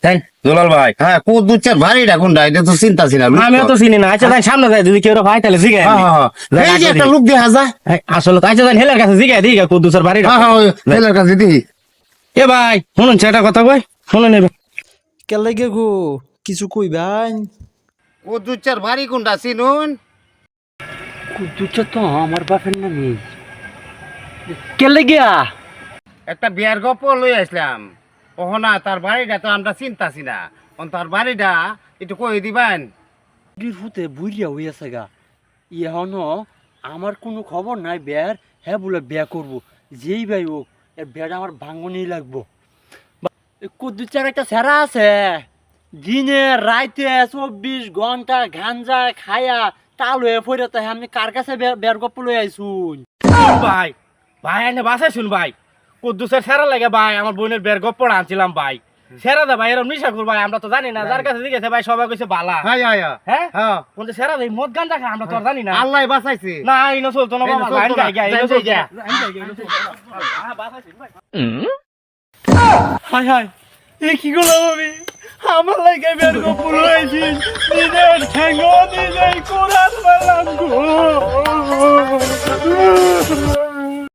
তাই দুলাল ভাই হ্যাঁ কদ্দুর চার ভারীটা কোনটা এটা তো চিন্তা ছিল আমি তো চিনি না। আচ্ছা তাই সামনে যাই, যদি কেউ ভাই তাহলে জিগাই এই যে একটা লোক দেখা যায়। আসলে আচ্ছা তাই হেলার কাছে জিগাই দিই কুদ্দুসের বাড়ি। হ্যাঁ হ্যাঁ ওই ছেলের কাছে দিই। এ ভাই শুনুন সেটা কথা কই শুনে নেবে। কেলে গে গো কিছু কইবাই? কদ্দুর চার ভারী কোনটা চিনুন? কুদ্দুসটা তো আমার বাপের নামে। কেলে গিয়া একটা বিয়ার গপ্প লই আসলাম, ওহনা তার বাড়িটা তো আমরা চিন্তাছি না, তার বাড়িটা একটু কই দিবেন। ফুতে বুড়িয়া হইয়াছে গা, ইহনো আমার কোনো খবর নাই বিয়ার। হ্যাঁ বলে বিয়া করবো, যেই ভাই হোক এর বিয়াটা আমার ভাঙনই লাগবো। কুদ্দুসের একটা সেরা আছে, দিনে রাইতে 24 ঘন্টা গাঞ্জা খায়া টাল হয়ে পড়ে। তাই আমি কার কাছে বের গপ্প লই আইসুন? ভাই ভাই এনে বাসায় শুন ভাই, কুদ্দুসের সেরা লাগে ভাই, আমার বোনের বের গপ্পড় আনছিলাম ভাই। সেরা দা ভাই এরকম নিশা কর ভাই, আমরা তো জানি না। যার কাছে জিজ্ঞেসে ভাই সবাই কইছে বালা। হ্যাঁ হ্যাঁ হ্যাঁ হ্যাঁ কোন সেরা দেই মদ গাঞ্জা খা, আমরা তো আর জানি না। আল্লাহ বাঁচাইছে। না ইনো চলতো না বাবা, চলতো না। ইনো চলতো না। হাই হাই এ কি করলাম আমি? আমার লাগে বের গপ্প লইছি, নিজের ঠ্যাঙ্গ নিজেই কোরা